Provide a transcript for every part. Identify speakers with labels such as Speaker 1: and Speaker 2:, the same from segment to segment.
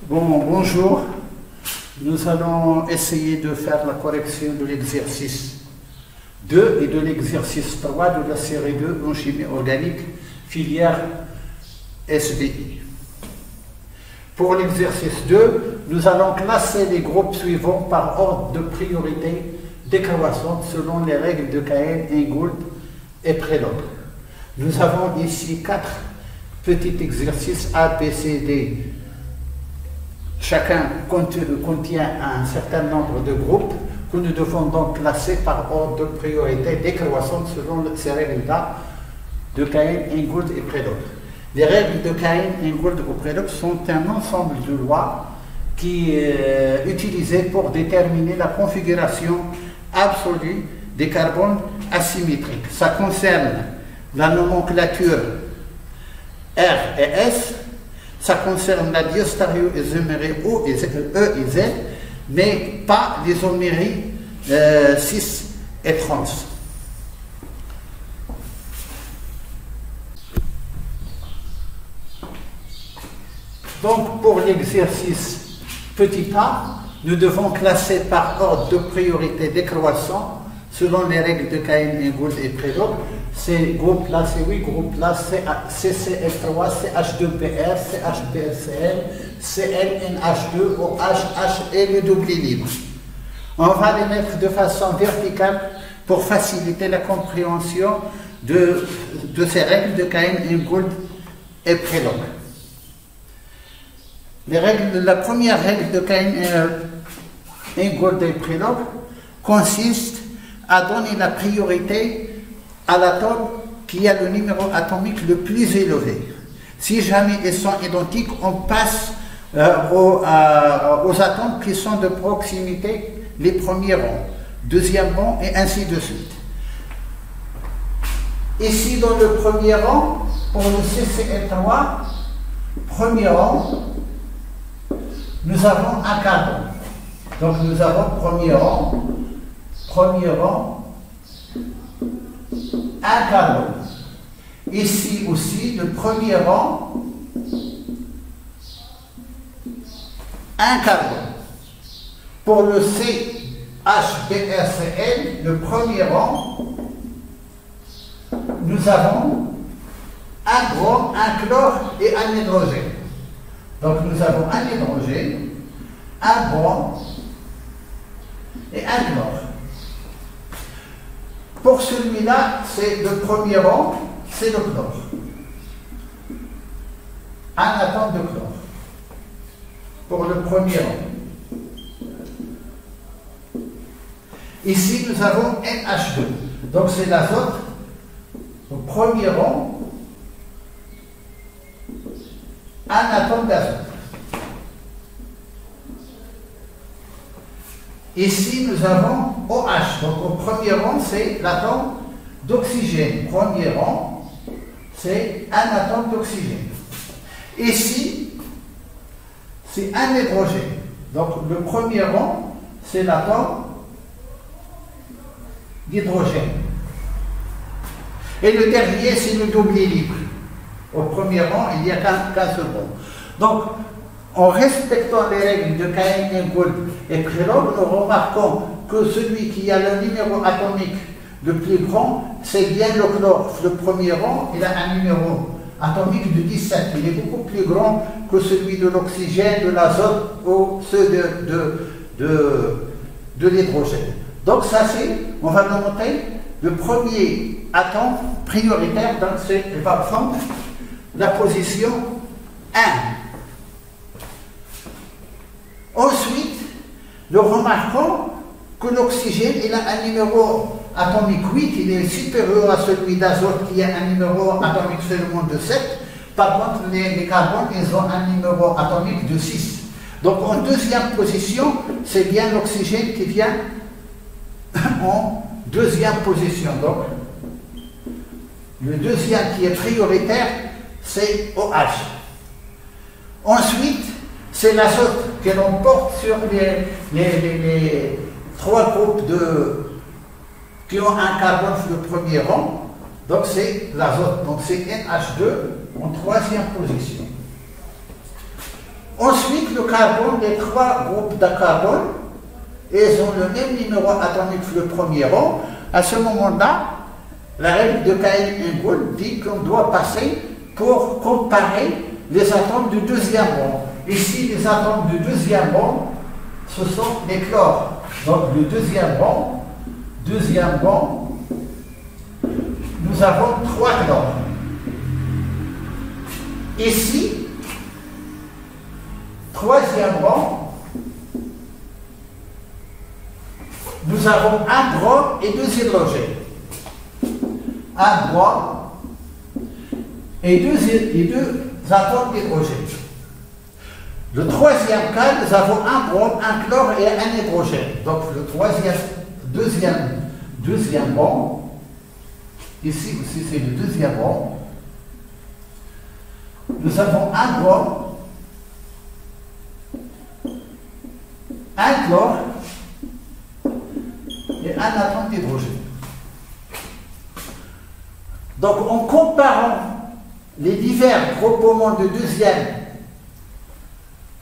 Speaker 1: Bonjour. Nous allons essayer de faire la correction de l'exercice 2 et de l'exercice 3 de la série 2 en chimie organique, filière SBI. Pour l'exercice 2, nous allons classer les groupes suivants par ordre de priorité décroissante selon les règles de Cahen, Ingould et Prelog. Nous avons ici 4 petits exercices A, B, C, D. Chacun contient un certain nombre de groupes que nous devons donc classer par ordre de priorité décroissante selon ces règles-là de Cahen, Ingould et Prelog. Les règles de Cahen, Ingould et Prelog sont un ensemble de lois qui est utilisé pour déterminer la configuration absolue des carbones asymétriques. Ça concerne la nomenclature R et S, ça concerne la diastéréoisomérée O et E et Z, mais pas les isoméries cis et trans. Donc pour l'exercice petit a, nous devons classer par ordre de priorité décroissant selon les règles de Cahen, Ingould et Prelog. Ces groupes-là, ces 8 groupes-là, CCl3, CH2PR, CHBCl, ClNH2, OH, et le double libre. On va les mettre de façon verticale pour faciliter la compréhension de ces règles de Cahen, Ingould et Prelog. La première règle de Cahen, Ingould et Prelog consiste à donner la priorité à l'atome qui a le numéro atomique le plus élevé. Si jamais ils sont identiques, on passe aux atomes qui sont de proximité, les premiers rangs, deuxième rang, et ainsi de suite. Ici, dans le premier rang, pour le CCl3, premier rang, nous avons un carbone. Donc nous avons premier rang, un carbone. Ici aussi, le premier rang, un carbone. Pour le CHBRCl, le premier rang, nous avons un brome, un chlore et un hydrogène. Donc nous avons un hydrogène, un brome et un chlore. Pour celui-là, c'est le premier rang, c'est le chlore. Un atome de chlore. Pour le premier rang. Ici, nous avons NH2. Donc c'est l'azote. Au premier rang, un atome d'azote. Ici, nous avons OH. Donc, au premier rang, c'est l'atome d'oxygène. Premier rang, c'est un atome d'oxygène. Ici, c'est un hydrogène. Donc, le premier rang, c'est l'atome d'hydrogène. Et le dernier, c'est le double libre. Au premier rang, il n'y a qu'un seul rang. Donc, en respectant les règles de Cahen, Ingould et Prelog, nous remarquons que celui qui a le numéro atomique le plus grand, c'est bien le chlore. Le premier rang, il a un numéro atomique de 17. Il est beaucoup plus grand que celui de l'oxygène, de l'azote ou ceux de l'hydrogène. Donc ça c'est, on va noter le premier atome prioritaire, donc c'est, il va prendre la position 1. Ensuite, nous remarquons que l'oxygène, il a un numéro atomique 8, il est supérieur à celui d'azote qui a un numéro atomique seulement de 7. Par contre, les carbones, ils ont un numéro atomique de 6. Donc en deuxième position, c'est bien l'oxygène qui vient en deuxième position. Donc, le deuxième qui est prioritaire, c'est OH. Ensuite, c'est l'azote que l'on porte sur les 3 groupes qui ont un carbone sur le premier rang. Donc c'est l'azote. Donc c'est NH2 en troisième position. Ensuite, le carbone, les trois groupes de carbone, ils ont le même numéro atomique que le premier rang. À ce moment-là, la règle de Cahen-Ingold dit qu'on doit passer pour comparer les atomes du deuxième rang. Ici, les atomes du deuxième rang, ce sont les chlores. Donc, le deuxième rang, nous avons 3 chlores. Ici, troisième rang, nous avons un brome et 2 hydrogènes. Un brome et deux atomes d'hydrogène. Le troisième cas, nous avons un brome, un chlore et un hydrogène. Donc le deuxième brome, ici aussi c'est le deuxième brome. Nous avons un brome, un chlore et un atome d'hydrogène. Donc en comparant les divers groupements de deuxième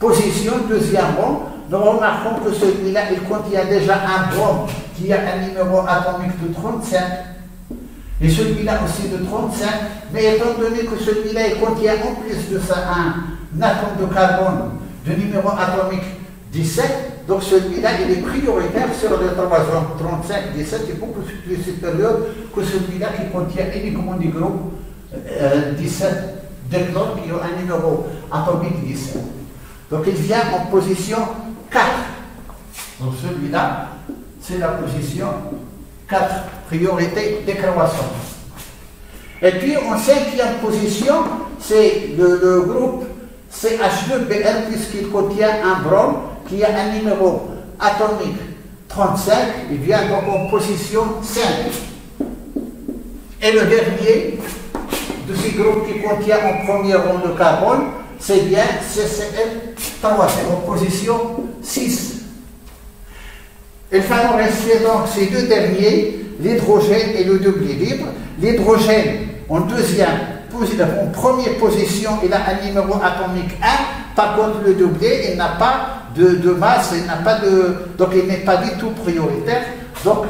Speaker 1: position, deuxième rang, nous remarquons que celui-là, il contient déjà un brome qui a un numéro atomique de 35, et celui-là aussi de 35, mais étant donné que celui-là, il contient en plus de ça un atome de carbone de numéro atomique 17, donc celui-là, il est prioritaire sur le 35, 17, il est beaucoup plus supérieur que celui-là qui contient uniquement du groupe 17 de chlore qui ont un numéro atomique 17. Donc il vient en position 4. Donc celui-là, c'est la position 4, priorité décroissante. Et puis en cinquième position, c'est le groupe CH2Br, puisqu'il contient un brome qui a un numéro atomique 35, il vient donc en position 5. Et le dernier de ces groupes qui contient en premier rang de carbone, c'est bien CCl3, c'est en position 6. Il va nous rester donc ces deux derniers, l'hydrogène et le double libre. L'hydrogène en première position, il a un numéro atomique 1, par contre le doublé, il n'a pas de masse, donc il n'est pas du tout prioritaire. Donc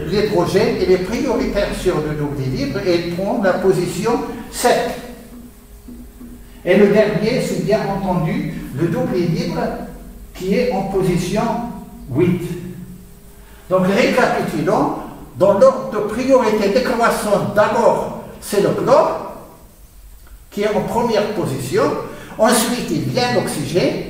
Speaker 1: l'hydrogène, il est prioritaire sur le double libre et il prend la position 7. Et le dernier, c'est bien entendu le double libre qui est en position 8. Donc récapitulons, dans l'ordre de priorité décroissante, d'abord c'est le chlore qui est en première position, ensuite il vient l'oxygène,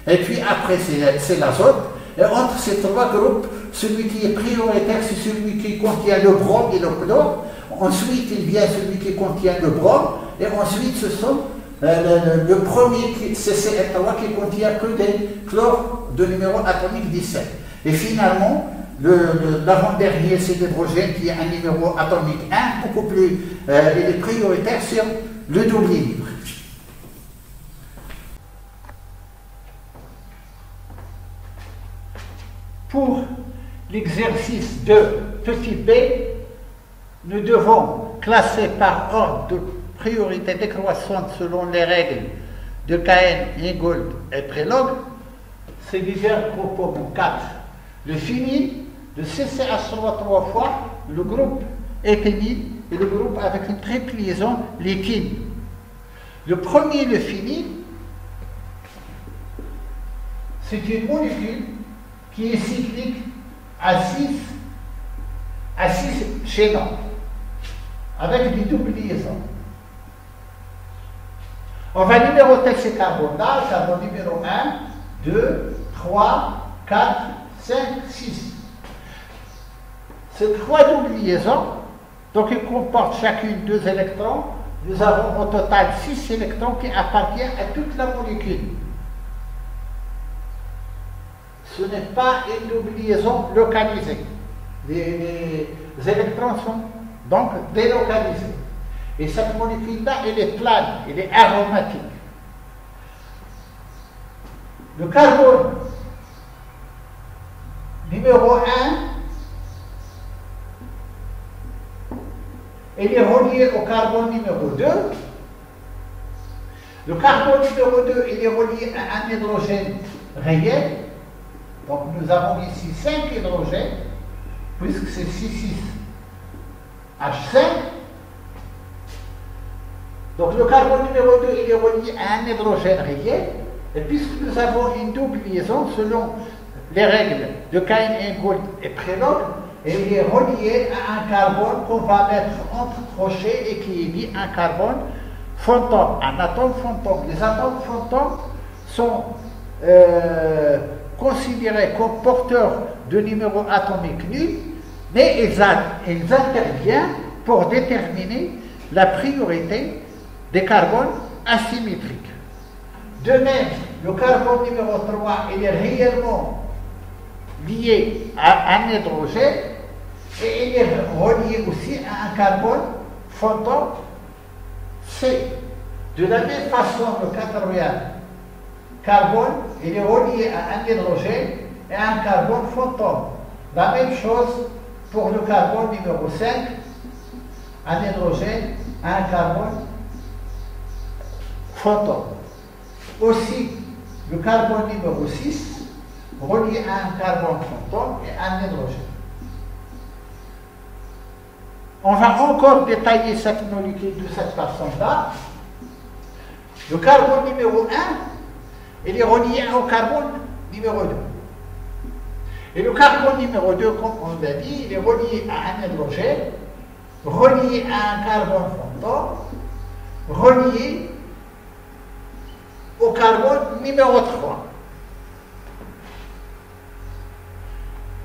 Speaker 1: et puis après c'est l'azote, et entre ces trois groupes, celui qui est prioritaire c'est celui qui contient le brome et le chlore, ensuite il vient celui qui contient le brome, et ensuite ce sont le premier, c'est CCl3 qui contient que des chlores de numéro atomique 17. Et finalement, l'avant-dernier, c'est l'hydrogène qui a un numéro atomique 1, beaucoup plus, il est prioritaire sur le double libre. Pour l'exercice de petit b, nous devons classer par ordre de priorité décroissante selon les règles de Cahen-Ingold et Prelog ces divers groupements 4. Le phényl, le CCH3 3 fois, le groupe éthényl et le groupe avec une triple liaison liquide. Le premier, le phényl, c'est une molécule qui est cyclique à 6 chaînons avec des doubles liaisons. On va numéroter ces carbones-là, carbone numéro 1, 2, 3, 4, 5, 6. Ces trois doubles liaisons, donc ils comportent chacune 2 électrons. Nous avons au total 6 électrons qui appartiennent à toute la molécule. Ce n'est pas une double liaison localisée. Les électrons sont donc délocalisés. Et cette molécule-là, elle est plane, elle est aromatique. Le carbone numéro 1, il est relié au carbone numéro 2. Le carbone numéro 2, il est relié à un hydrogène réel. Donc nous avons ici 5 hydrogènes, puisque c'est 6,6H5. Donc le carbone numéro 2, il est relié à un hydrogène réel. Et puisque nous avons une double liaison selon les règles de Cahen-Ingold et Prelog, et il est relié à un carbone qu'on va mettre entre crochets et qui émet un carbone fantôme, un atome fantôme. Les atomes fantômes sont considérés comme porteurs de numéros atomiques nuls, mais ils interviennent pour déterminer la priorité des carbones asymétriques. De même, le carbone numéro 3, il est réellement lié à un hydrogène et il est relié aussi à un carbone fantôme C. De la même façon, le quatrième carbone, il est relié à un hydrogène et à un carbone fantôme. La même chose pour le carbone numéro 5, un hydrogène et un carbone fantôme. Aussi, le carbone numéro 6, relié à un carbone fantôme et un hydrogène. On va encore détailler cette molécule de cette façon-là. Le carbone numéro 1, il est relié au carbone numéro 2. Et le carbone numéro 2, comme on l'a dit, il est relié à un hydrogène, relié à un carbone fantôme, relié au carbone numéro 3.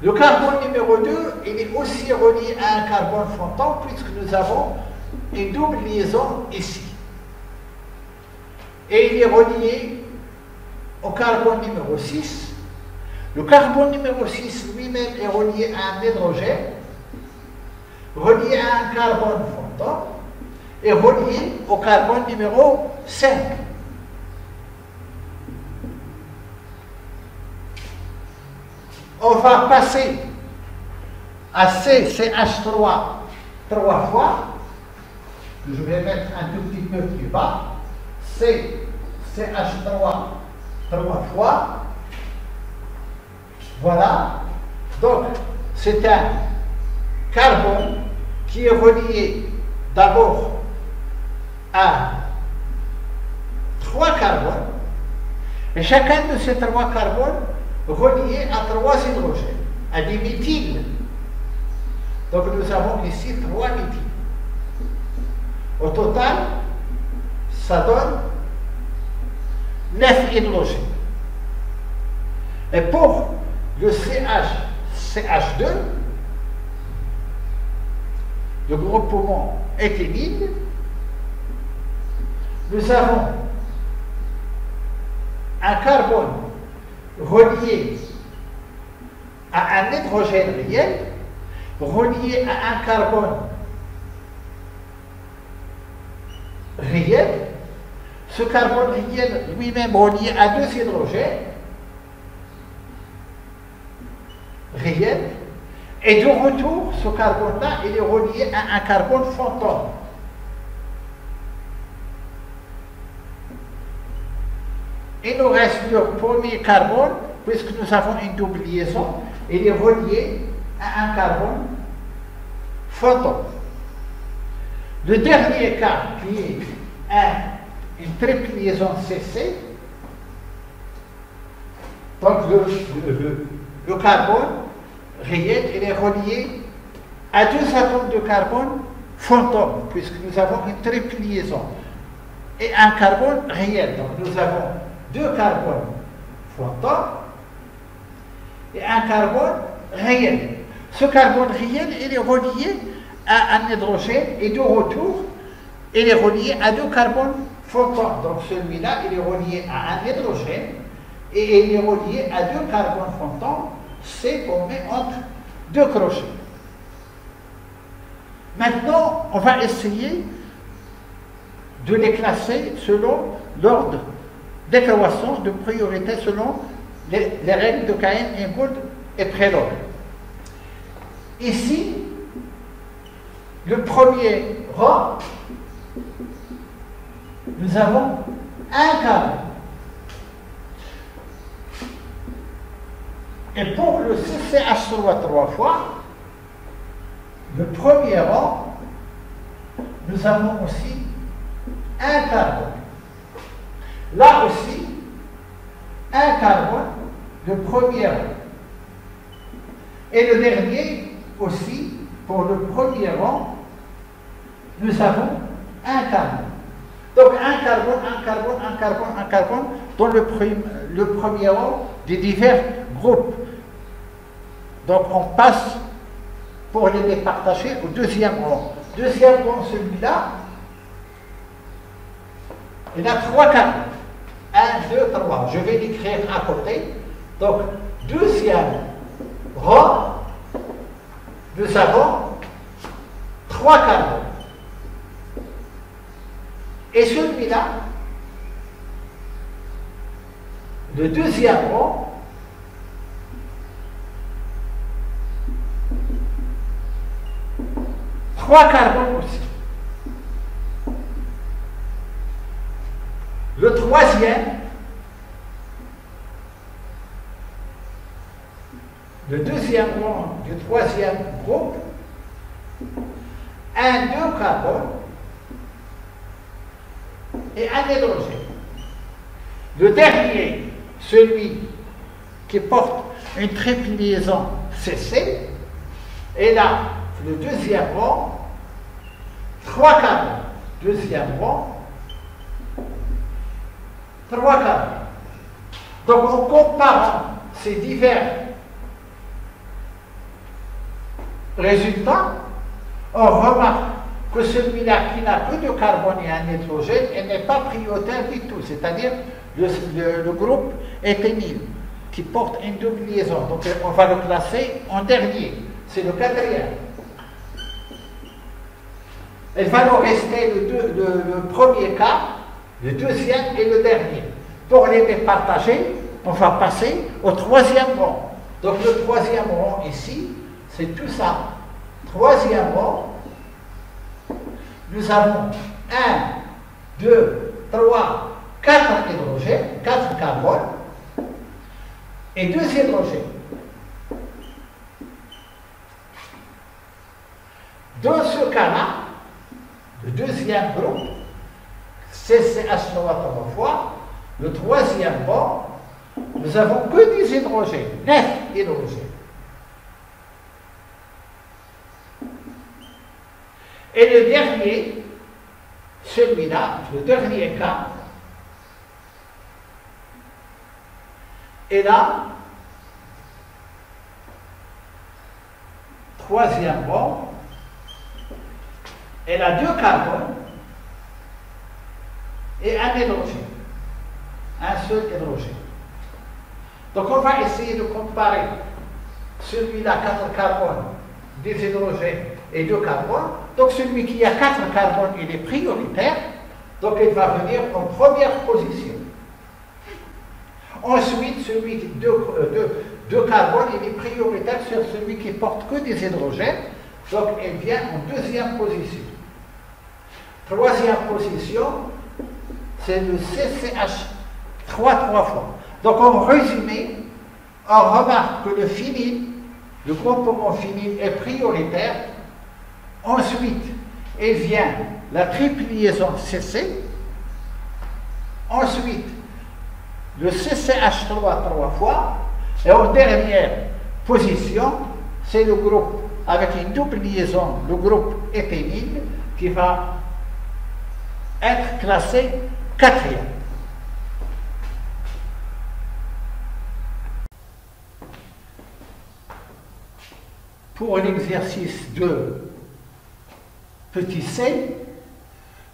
Speaker 1: Le carbone numéro 2, il est aussi relié à un carbone fantôme puisque nous avons une double liaison ici. Et il est relié au carbone numéro 6. Le carbone numéro 6 lui-même est relié à un hydrogène, relié à un carbone fantôme et relié au carbone numéro 5. On va passer à CCH3 3 fois. Je vais mettre un tout petit peu plus bas. CCH3 3 fois. Voilà. Donc, c'est un carbone qui est relié d'abord à 3 carbones. Et chacun de ces 3 carbones relié à 3 hydrogènes, à des méthyles. Donc nous avons ici 3 méthyles. Au total, ça donne 9 hydrogènes. Et pour le CH2, le groupement éthynyle, nous avons un carbone relié à un hydrogène réel, relié à un carbone réel. Ce carbone réel lui-même relié à 2 hydrogènes réels. Et de retour, ce carbone-là, il est relié à un carbone fantôme. Il nous reste le premier carbone, puisque nous avons une double liaison, il est relié à un carbone fantôme. Le dernier cas, qui est une triple liaison CC, donc le carbone réel, il est relié à 2 atomes de carbone fantôme, puisque nous avons une triple liaison, et un carbone réel. Donc nous avons 2 carbones fantômes et un carbone réel. Ce carbone réel, il est relié à un hydrogène et de retour, il est relié à 2 carbones fantômes. Donc celui-là, il est relié à un hydrogène et il est relié à 2 carbones fantômes, c'est qu'on met entre 2 crochets. Maintenant, on va essayer de les classer selon l'ordre décroissance de priorité selon les règles de Cahen-Ingold et Prelog. Ici, le premier rang, nous avons un carbone. Et pour le CCH3 trois fois, le premier rang, nous avons aussi un carbone. Là aussi, un carbone, le premier rang. Et le dernier aussi, pour le premier rang, nous avons un carbone. Donc un carbone, un carbone, un carbone, un carbone dans le premier rang des divers groupes. Donc on passe pour les départager au deuxième rang. Deuxième rang, celui-là, il a trois carbones. 1, 2, 3. Je vais l'écrire à côté. Donc, deuxième rang, nous avons trois carbones. Et celui-là, le deuxième rang, trois carbones aussi. Le troisième, le deuxième rang du troisième groupe, un, deux carbones et un hydrogène. Le dernier, celui qui porte une triple liaison CC, et là, le deuxième rang, trois carbones. Deuxième rang, trois carbones. Donc en comparant ces divers résultats, on remarque que celui-là qui n'a que deux carbones et un hydrogène, il n'est pas prioritaire du tout, c'est-à-dire le groupe éthényl qui porte une double liaison. Donc on va le classer en dernier, c'est le quatrième. Il va nous rester le premier cas, le deuxième et le dernier. Pour les départager, on va passer au troisième rang. Donc le troisième rang ici, c'est tout ça. Troisième rang, nous avons 1, 2, 3, 4 hydrogènes, 4 carbones et 2 hydrogènes. Dans ce cas-là, le deuxième groupe, CCH3 trois fois, le troisième rang, nous avons que des hydrogènes, 9 hydrogènes. Et le dernier, celui-là, le dernier cas, est là, troisième rang, elle a 2 carbones et un hydrogène, un seul hydrogène. Donc on va essayer de comparer celui-là, 4 carbones, des hydrogènes et 2 carbones. Donc celui qui a 4 carbones, il est prioritaire, donc il va venir en première position. Ensuite, celui qui a 2 carbones, il est prioritaire sur celui qui porte que des hydrogènes, donc il vient en deuxième position. Troisième position, c'est le CCH3 trois fois. Donc en résumé, on remarque que le phényl, le composant phényl est prioritaire. Ensuite, il vient la triple liaison CC. Ensuite, le CCH3 trois fois. Et en dernière position, c'est le groupe avec une double liaison, le groupe éthényl, qui va être classé quatrième. Pour l'exercice de petit c,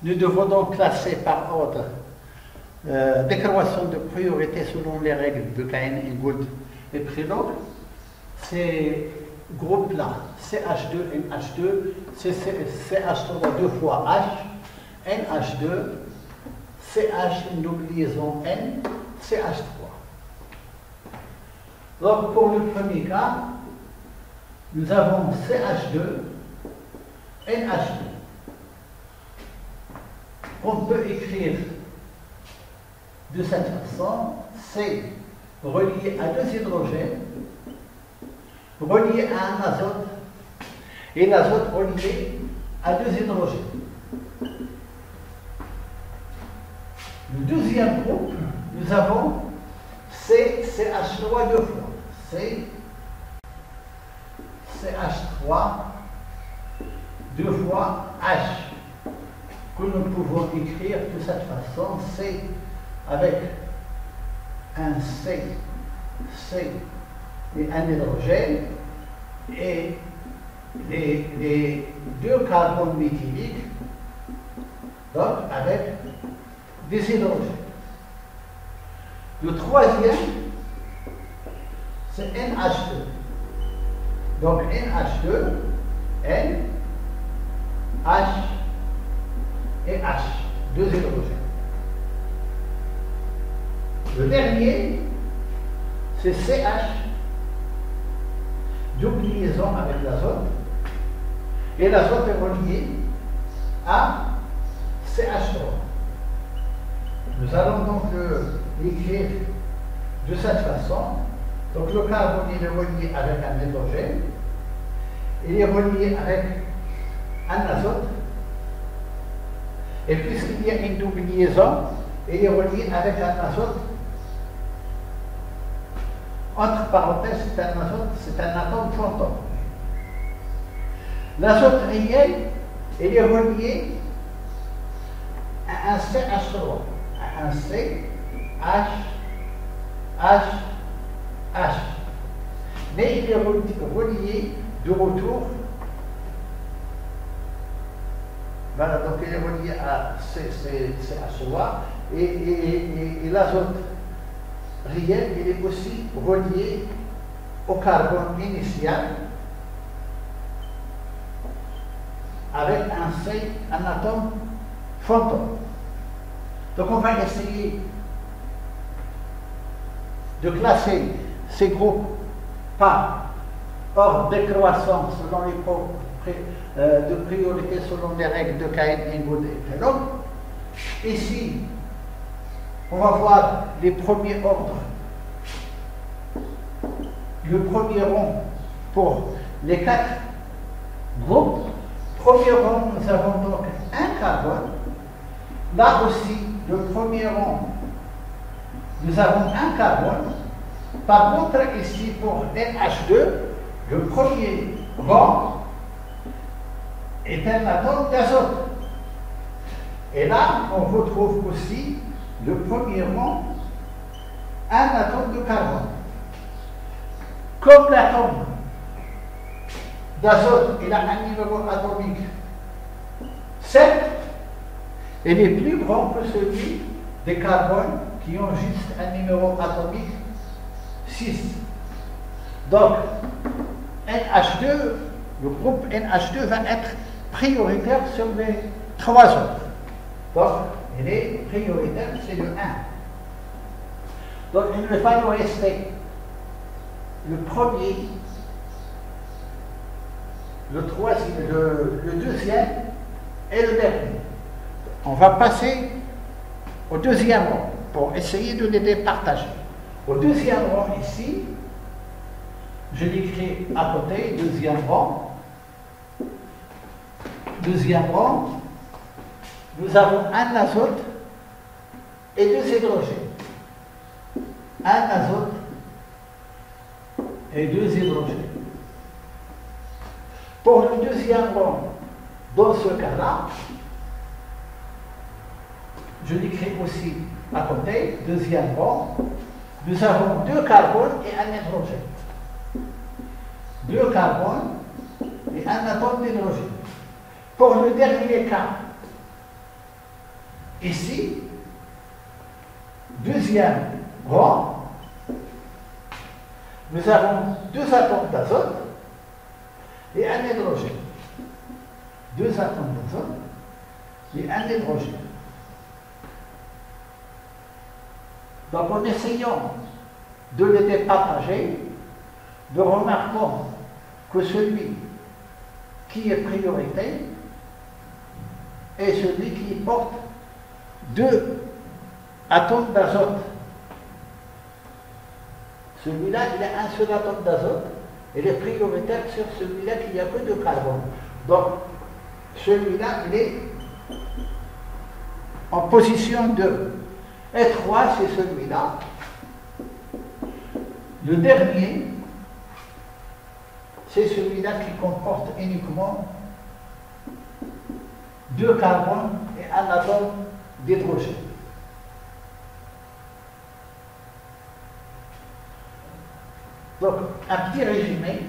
Speaker 1: nous devons donc classer par ordre décroissance de priorité selon les règles de Cahen et Gould et Prelog. Ces groupes-là, CH2, NH2, CH3 deux fois H, NH2, CH, une double liaison N, CH3. Donc pour le premier cas, nous avons CH2, NH2. On peut écrire de cette façon, c'est relié à deux hydrogènes, relié à un azote, et l'azote relié à deux hydrogènes. Le deuxième groupe, nous avons CCH3 deux fois. CH3 deux fois H, que nous pouvons écrire de cette façon, C avec un C et un hydrogène, et les deux carbones méthyliques, donc avec des hydrogènes. Le troisième, c'est NH2. Donc NH2, N, H et H, deux hydrogènes. Le dernier, c'est CH, double liaison avec l'azote, et l'azote est relié à CH3. Nous allons donc l'écrire de cette façon. Donc le carbone il est relié avec un hydrogène, il est relié avec un azote, et puisqu'il y a une double liaison, il est relié avec un azote. Entre parenthèses, c'est un azote, c'est un atome fantôme. L'azote réel, il est relié à un CH3, à un C, H, H, H. Mais il est relié de retour. Voilà, donc il est relié à CH3 et l'azote réel, il est aussi relié au carbone initial avec un atome fantôme. Donc on va essayer de classer ces groupes par ordre décroissant selon les de priorité selon les règles de Cahen, Ingold et Kellogg. Ici, on va voir les premiers ordres. Le premier rond pour les quatre groupes. Premier rond, nous avons donc un carbone. Là aussi, le premier rond, nous avons un carbone. Par contre, ici, pour NH2, le premier rond est un atome d'azote. Et là, on retrouve aussi le premier rond, un atome de carbone. Comme l'atome d'azote, il a un numéro atomique 7, il est plus grand que celui des carbones qui ont juste un numéro atomique 6. Donc, NH2, le groupe NH2 va être prioritaire sur les trois autres. Donc, il est prioritaire, c'est le 1. Donc, il va nous rester le premier, le troisième, le deuxième et le dernier. On va passer au deuxième rang pour essayer de les départager. Au deuxième rang ici, je l'écris à côté, deuxième rang. Deuxième rang, nous avons un azote et deux hydrogènes. Un azote et deux hydrogènes. Pour le deuxième rang, dans ce cas-là, je l'écris aussi à côté, deuxième rang, nous avons deux carbones et un hydrogène. Deux carbones et un atome d'hydrogène. Pour le dernier cas, ici, deuxième rang, nous avons deux atomes d'azote et un hydrogène. Deux atomes d'azote et un hydrogène. Donc en essayant de les départager, nous remarquons que celui qui est priorité est celui qui porte deux atome d'azote. Celui-là, il a un seul atome d'azote. Il est prioritaire sur celui-là qui n'a que de carbone. Donc, celui-là, il est en position 2. Et 3, c'est celui-là. Le dernier, c'est celui-là qui comporte uniquement 2 carbones et un atome d'hydrogène. Donc, un petit résumé,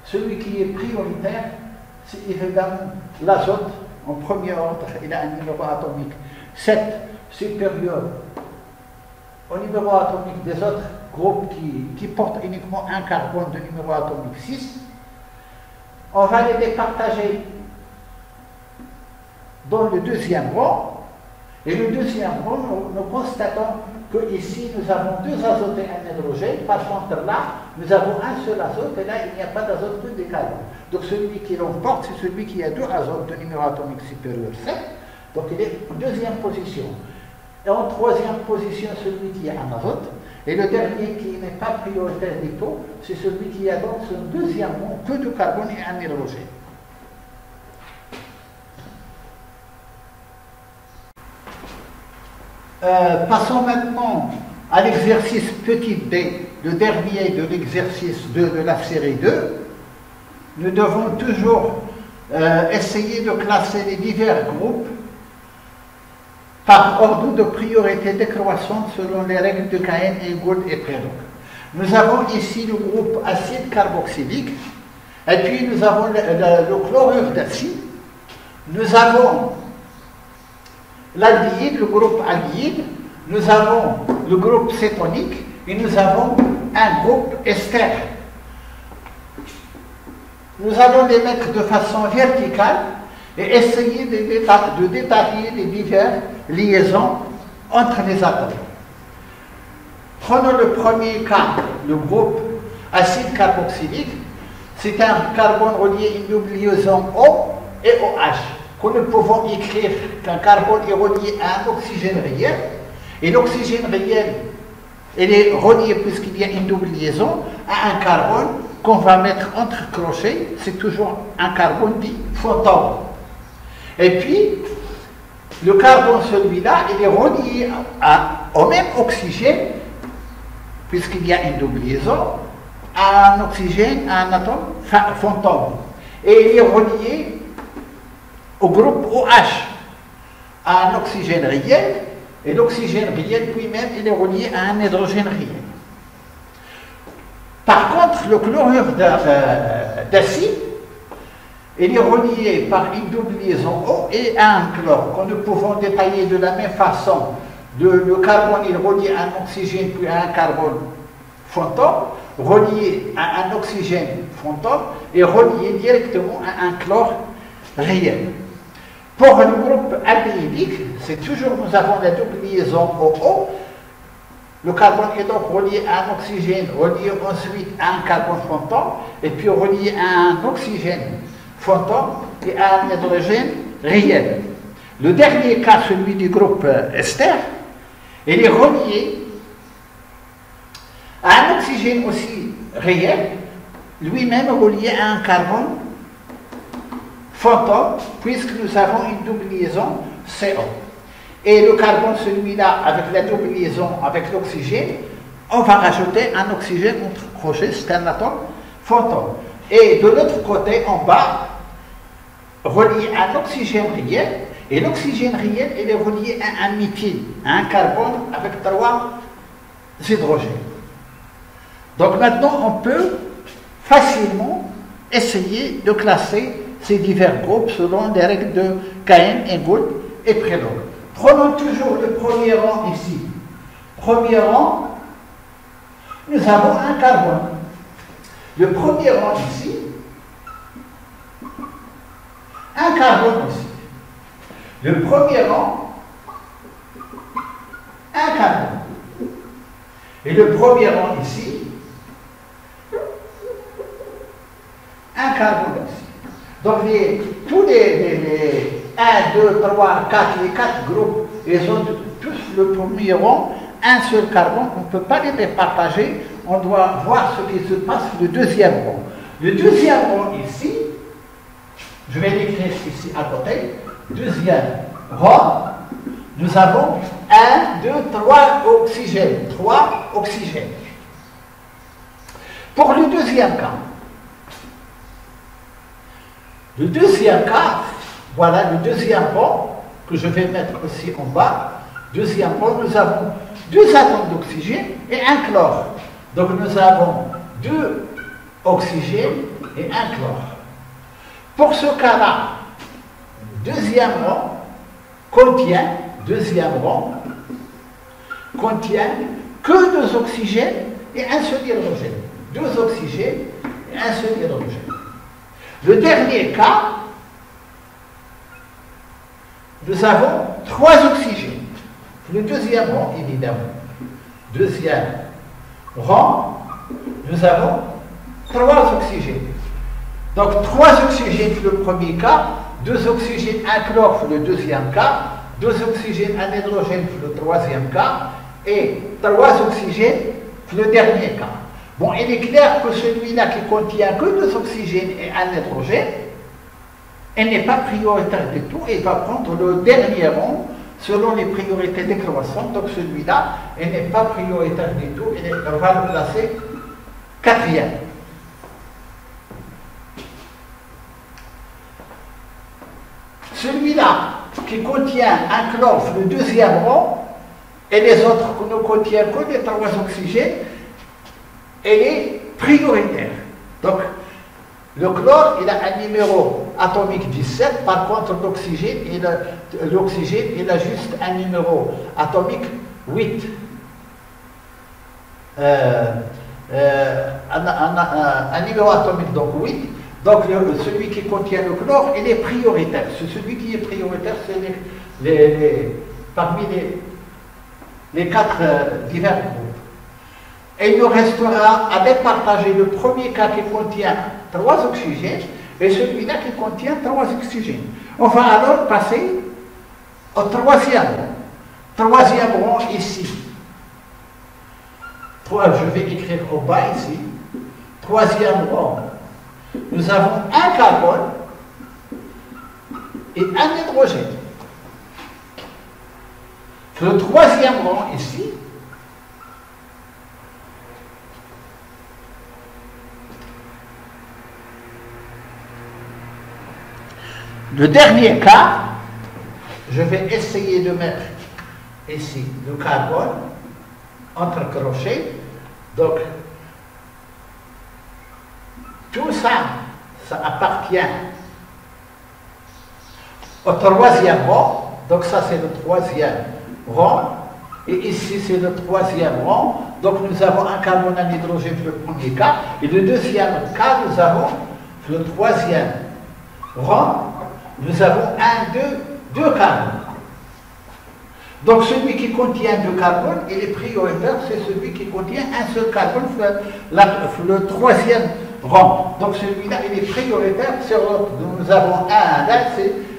Speaker 1: celui qui est prioritaire, c'est évidemment l'azote. En premier ordre, il a un numéro atomique 7 supérieur au numéro atomique des autres groupes qui portent uniquement un carbone de numéro atomique 6. On va les départager dans le deuxième rang. Et le deuxième rang, nous constatons que ici nous avons 2 azotes et un hydrogène. Par contre là, nous avons un seul azote et là il n'y a pas d'azote que des carbones. Donc celui qui l'emporte, c'est celui qui a 2 azotes de numéro atomique supérieur 7. Donc il est en deuxième position. Et en troisième position, celui qui a un azote. Et le dernier qui n'est pas prioritaire du tout, c'est celui qui a dans son deuxième rang que de carbone et un hydrogène. Passons maintenant à l'exercice petit b, le dernier de l'exercice 2 de la série 2. Nous devons toujours essayer de classer les divers groupes par ordre de priorité décroissante selon les règles de Cahen, Ingold et Prelog. Nous avons ici le groupe acide carboxylique, et puis nous avons le chlorure d'acide, nous avons l'aldéhyde, le groupe aldéhyde, nous avons le groupe cétonique et nous avons un groupe ester. Nous allons les mettre de façon verticale et essayer de détailler les diverses liaisons entre les atomes. Prenons le premier cas, le groupe acide carboxylique. C'est un carbone relié à une double liaison O et OH. Que nous pouvons écrire qu'un carbone est relié à un oxygène réel, et l'oxygène réel, il est relié, puisqu'il y a une double liaison, à un carbone qu'on va mettre entre crochets, c'est toujours un carbone dit photone. Et puis, le carbone, celui-là, il est relié au même oxygène, puisqu'il y a une double liaison, à un oxygène, à un atome photone. Et il est relié au groupe OH, à un oxygène réel, et l'oxygène réel lui-même, il est relié à un hydrogène réel. Par contre, le chlorure d'acide, il est relié par une double liaison O et à un chlore, que nous pouvons détailler de la même façon. Le carbone est relié à un oxygène puis à un carbone photone, relié à un oxygène photone et relié directement à un chlore réel. Pour le groupe aldéhydique, c'est toujours, nous avons la double liaison OO. Le carbone est donc relié à un oxygène, relié ensuite à un carbone photone, et puis relié à un oxygène photone et à un hydrogène réel. Le dernier cas, celui du groupe ester, il est relié à un oxygène aussi réel, lui-même relié à un carbone photone, puisque nous avons une double liaison CO. Et le carbone, celui-là, avec la double liaison avec l'oxygène, on va rajouter un oxygène entre crochets, c'est un atome photone. Et de l'autre côté, en bas, relié à un oxygène réel, et l'oxygène réel, il est relié à un méthyle, à un carbone avec 3 hydrogènes. Donc maintenant, on peut facilement essayer de classer ces divers groupes selon les règles de Cahen, Ingold et Prelog. Prenons toujours le premier rang ici. Premier rang, nous avons un carbone. Le premier rang ici, un carbone aussi. Le premier rang, un carbone. Et le premier rang ici, un carbone aussi. Donc tous les 1, 2, 3, 4, les 4 groupes, ils ont tous le premier rond, un seul carbone, on ne peut pas les partager, on doit voir ce qui se passe le deuxième rond. Le deuxième rond ici, je vais l'écrire ici à côté, deuxième rond, nous avons 1, 2, 3 oxygènes, 3 oxygènes. Pour le deuxième cas, voilà le deuxième rond que je vais mettre aussi en bas. Deuxième rond, nous avons 2 atomes d'oxygène et un chlore. Donc nous avons 2 oxygènes et un chlore. Pour ce cas-là, deuxième rond contient que 2 oxygènes et un seul hydrogène. 2 oxygènes et un seul hydrogène. Le dernier cas, nous avons 3 oxygènes. Le deuxième rang, évidemment. Deuxième rang, nous avons 3 oxygènes. Donc 3 oxygènes pour le premier cas, 2 oxygènes, un chlore pour le deuxième cas, 2 oxygènes, un hydrogène pour le troisième cas, et 3 oxygènes pour le dernier cas. Bon, il est clair que celui-là qui contient que 2 oxygènes et un hydrogène, elle n'est pas prioritaire du tout, et il va prendre le dernier rang selon les priorités décroissantes. Donc celui-là, elle n'est pas prioritaire du tout, elle va le placer 4e. Celui-là qui contient un chlore, le deuxième rang, et les autres qui ne contiennent que les 3 oxygènes, elle est prioritaire. Donc, le chlore, il a un numéro atomique 17, par contre, l'oxygène, il a juste un numéro atomique 8. Un numéro atomique, donc 8. Donc, celui qui contient le chlore, il est prioritaire. Celui qui est prioritaire, c'est parmi les 4 divers groupes. Et il nous restera à départager le premier cas qui contient 3 oxygènes et celui-là qui contient 3 oxygènes. On va alors passer au troisième rang. Troisième rang ici. Je vais écrire au bas ici. Troisième rang. Nous avons un carbone et un hydrogène. Le troisième rang ici, le dernier cas, je vais essayer de mettre ici le carbone entre crochets. Donc, tout ça, ça appartient au troisième rang. Donc ça, c'est le troisième rang. Et ici, c'est le troisième rang. Donc nous avons un carbone, un hydrogène pour le premier cas. Et le deuxième cas, nous avons le troisième rang. Nous avons deux carbones. Donc celui qui contient 2 carbones, il est prioritaire, c'est celui qui contient un seul carbone, le troisième rang. Donc celui-là, il est prioritaire sur l'autre. Nous avons un là,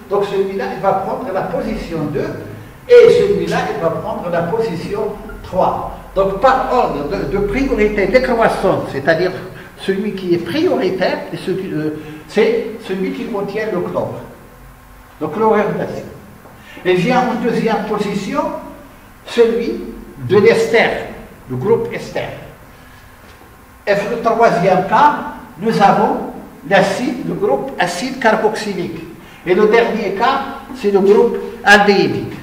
Speaker 1: donc celui-là, il va prendre la position 2, et celui-là, il va prendre la position 3. Donc par ordre de priorité décroissante, c'est-à-dire celui qui est prioritaire, c'est celui qui contient le chlore. Le chlorure d'acide. Et vient en deuxième position celui de l'ester, le groupe ester. Et pour le troisième cas, nous avons l'acide, le groupe acide carboxylique. Et le dernier cas, c'est le groupe aldéhydique.